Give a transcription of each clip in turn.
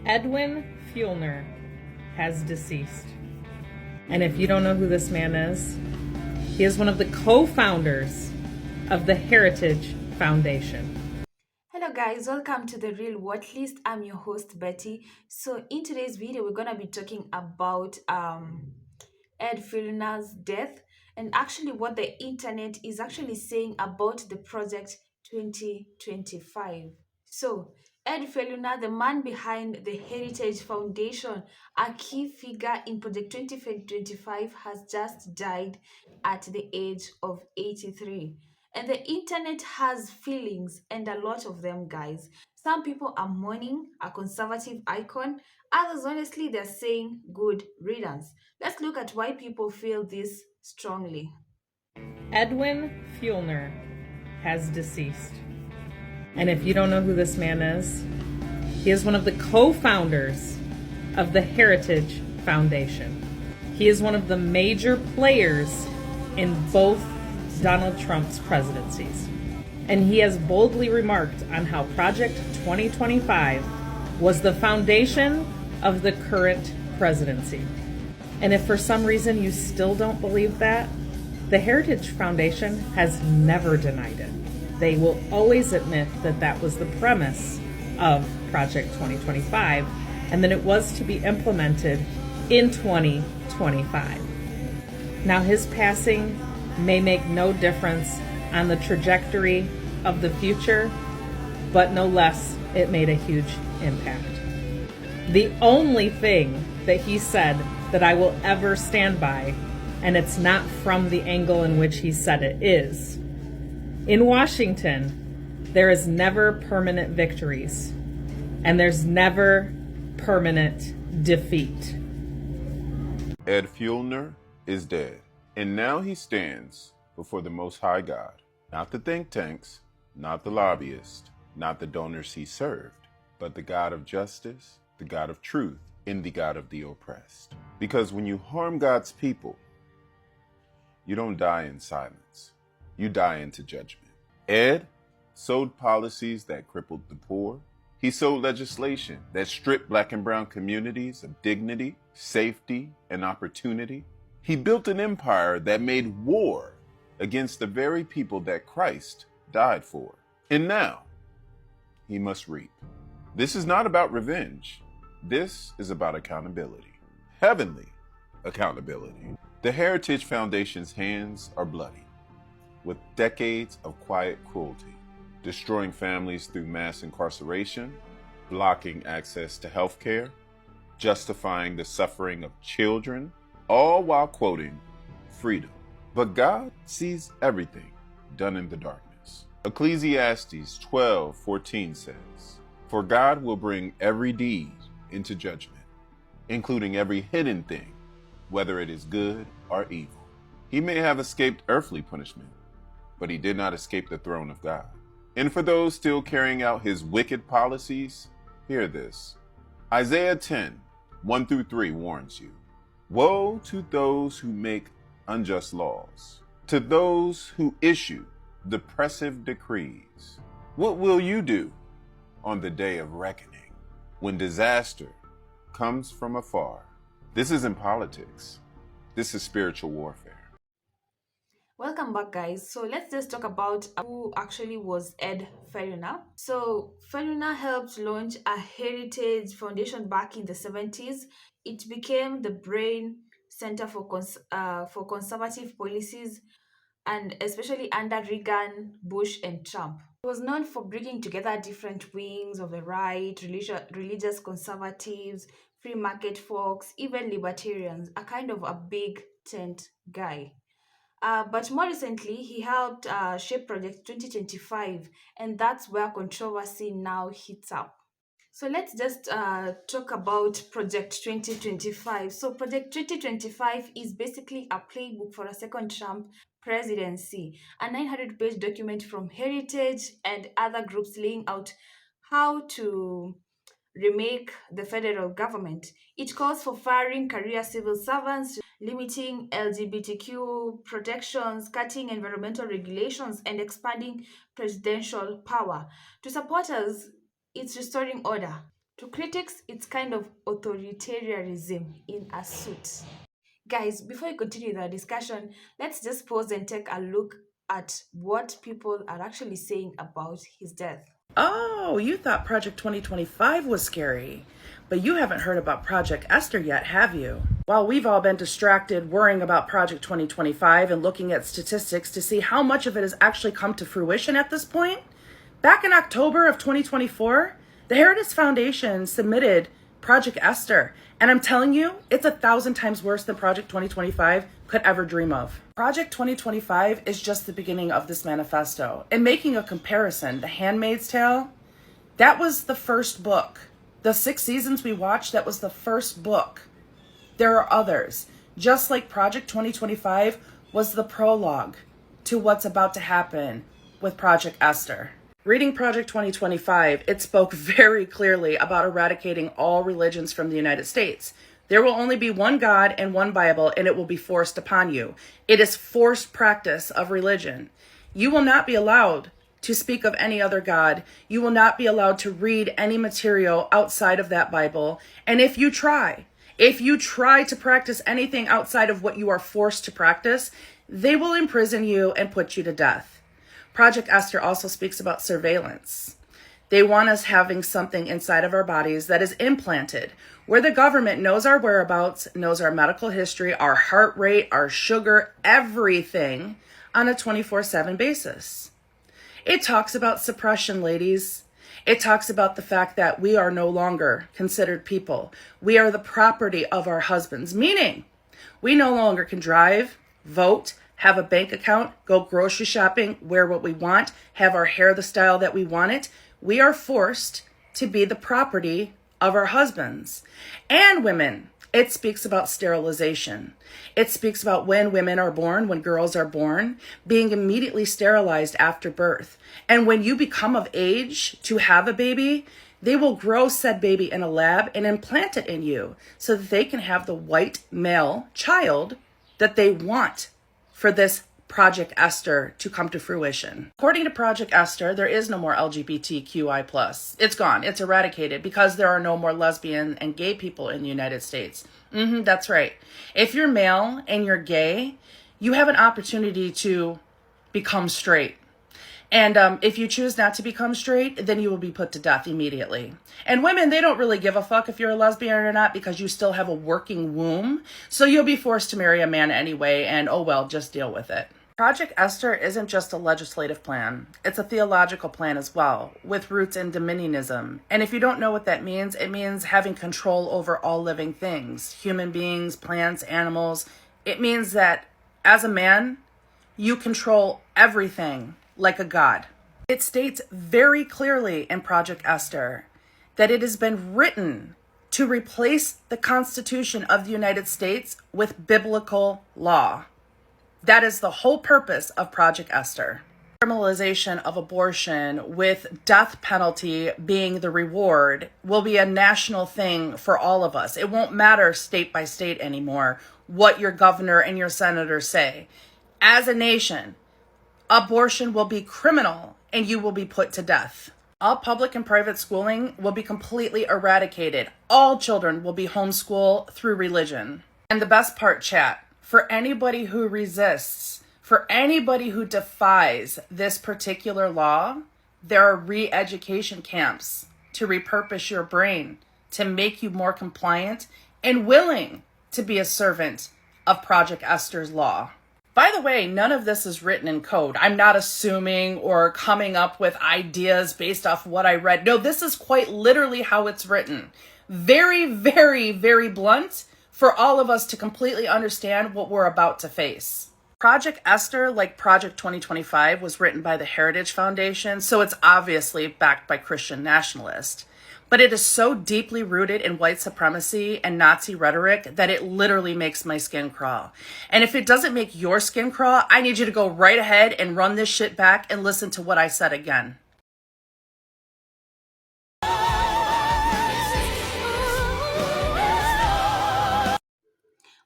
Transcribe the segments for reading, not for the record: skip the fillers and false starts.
Edwin Feulner has deceased. And if you don't know who this man is, he is one of the co-founders of the Heritage Foundation. Hello guys, welcome to the Real Watch List. I'm your host Betty. So in today's video, we're gonna be talking about Ed Feulner's death and actually what the internet is actually saying about the project 2025. So Ed Feulner, the man behind the Heritage Foundation, a key figure in Project 2025, has just died at the age of 83. And the internet has feelings, and a lot of them, guys. Some people are mourning a conservative icon. Others, honestly, they're saying good riddance. Let's look at why people feel this strongly. Edwin Feulner has deceased. And if you don't know who this man is, he is one of the co-founders of the Heritage Foundation. He is one of the major players in both Donald Trump's presidencies. And he has boldly remarked on how Project 2025 was the foundation of the current presidency. And if for some reason you still don't believe that, the Heritage Foundation has never denied it. They will always admit that that was the premise of Project 2025 and that it was to be implemented in 2025. Now, his passing may make no difference on the trajectory of the future, but no less, it made a huge impact. The only thing that he said that I will ever stand by, and it's not from the angle in which he said it, is in Washington, there is never permanent victories, and there's never permanent defeat. Ed Feulner is dead, and now he stands before the Most High God, not the think tanks, not the lobbyists, not the donors he served, but the God of justice, the God of truth, and the God of the oppressed. Because when you harm God's people, you don't die in silence. You die into judgment. Ed sowed policies that crippled the poor. He sowed legislation that stripped Black and brown communities of dignity, safety, and opportunity. He built an empire that made war against the very people that Christ died for. And now, he must reap. This is not about revenge. This is about accountability. Heavenly accountability. The Heritage Foundation's hands are bloody, with decades of quiet cruelty, destroying families through mass incarceration, blocking access to health care, justifying the suffering of children, all while quoting freedom. But God sees everything done in the darkness. Ecclesiastes 12:14 says, "For God will bring every deed into judgment, including every hidden thing, whether it is good or evil." He may have escaped earthly punishment, but he did not escape the throne of God. And for those still carrying out his wicked policies, hear this. Isaiah 10:1-3 warns you, "Woe to those who make unjust laws, to those who issue depressive decrees. What will you do on the day of reckoning, when disaster comes from afar?" This isn't politics. This is spiritual warfare. Welcome back, guys. So let's just talk about who actually was Ed Feulner. So Feulner helped launch a heritage foundation back in the 70s. It became the brain center for conservative policies, and especially under Reagan, Bush, and Trump. He was known for bringing together different wings of the right, religious conservatives, free market folks, even libertarians, a kind of a big tent guy. But more recently, he helped shape Project 2025, and that's where controversy now hits up. So let's just talk about Project 2025. So Project 2025 is basically a playbook for a second Trump presidency, a 900-page document from Heritage and other groups laying out how to remake the federal government. It calls for firing career civil servants, limiting LGBTQ protections, cutting environmental regulations, and expanding presidential power. To supporters, it's restoring order. To critics, it's kind of authoritarianism in a suit. Guys, before we continue the discussion, let's just pause and take a look at what people are actually saying about his death. Oh, you thought Project 2025 was scary, but you haven't heard about Project Esther yet, have you? While we've all been distracted worrying about Project 2025 and looking at statistics to see how much of it has actually come to fruition at this point, back in October of 2024, the Heritage Foundation submitted Project Esther, and I'm telling you, it's 1,000 times worse than Project 2025 could ever dream of. Project 2025 is just the beginning of this manifesto. And making a comparison, The Handmaid's Tale, that was the first book. The 6 seasons we watched, that was the first book. There are others. Just like Project 2025 was the prologue to what's about to happen with Project Esther. Reading Project 2025, it spoke very clearly about eradicating all religions from the United States. There will only be one God and one Bible, and it will be forced upon you. It is forced practice of religion. You will not be allowed to speak of any other God. You will not be allowed to read any material outside of that Bible. And if you try to practice anything outside of what you are forced to practice, they will imprison you and put you to death. Project Esther also speaks about surveillance. They want us having something inside of our bodies that is implanted, where the government knows our whereabouts, knows our medical history, our heart rate, our sugar, everything on a 24/7 basis. It talks about suppression, ladies. It talks about the fact that we are no longer considered people. We are the property of our husbands, meaning we no longer can drive, vote, have a bank account, go grocery shopping, wear what we want, have our hair the style that we want it. We are forced to be the property of our husbands. And women, it speaks about sterilization. It speaks about when women are born, when girls are born, being immediately sterilized after birth. And when you become of age to have a baby, they will grow said baby in a lab and implant it in you so that they can have the white male child that they want for this Project Esther to come to fruition. According to Project Esther, there is no more LGBTQI+. It's gone. It's eradicated because there are no more lesbian and gay people in the United States. That's right. If you're male and you're gay, you have an opportunity to become straight. And if you choose not to become straight, then you will be put to death immediately. And women, they don't really give a fuck if you're a lesbian or not because you still have a working womb. So you'll be forced to marry a man anyway, and oh well, just deal with it. Project Esther isn't just a legislative plan. It's a theological plan as well, with roots in dominionism. And if you don't know what that means, it means having control over all living things, human beings, plants, animals. It means that as a man, you control everything like a god. It states very clearly in Project Esther that it has been written to replace the Constitution of the United States with biblical law. That is the whole purpose of Project Esther. Criminalization of abortion with death penalty being the reward will be a national thing for all of us. It won't matter state by state anymore what your governor and your senator say. As a nation, abortion will be criminal and you will be put to death. All public and private schooling will be completely eradicated. All children will be homeschooled through religion. And the best part, chat, for anybody who resists, for anybody who defies this particular law, there are re-education camps to repurpose your brain, to make you more compliant and willing to be a servant of Project Esther's law. By the way, none of this is written in code. I'm not assuming or coming up with ideas based off what I read. No, this is quite literally how it's written. Very, very, very blunt for all of us to completely understand what we're about to face. Project Esther, like Project 2025, was written by the Heritage Foundation, so it's obviously backed by Christian nationalists. But it is so deeply rooted in white supremacy and Nazi rhetoric that it literally makes my skin crawl. And if it doesn't make your skin crawl, I need you to go right ahead and run this shit back and listen to what I said again.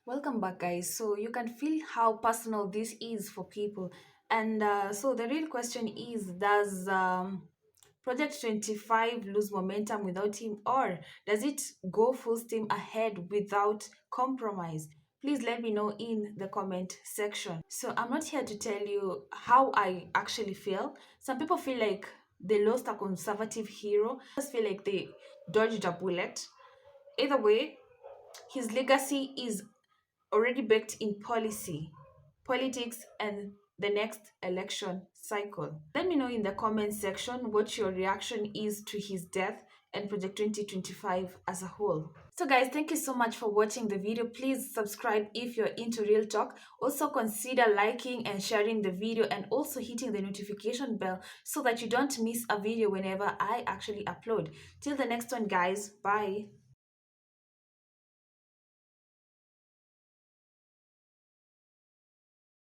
Welcome back, guys. So you can feel how personal this is for people. And so the real question is, does Project 25 lose momentum without him, or does it go full steam ahead without compromise? Please let me know in the comment section. So I'm not here to tell you how I actually feel. Some people feel like they lost a conservative hero. Others feel like they dodged a bullet. Either way, his legacy is already baked in policy, politics, and the next election cycle. Let me know in the comment section what your reaction is to his death and Project 2025 as a whole. So guys, thank you so much for watching the video. Please subscribe if you're into real talk. Also consider liking and sharing the video, and also hitting the notification bell so that you don't miss a video whenever I actually upload. Till the next one guys, bye.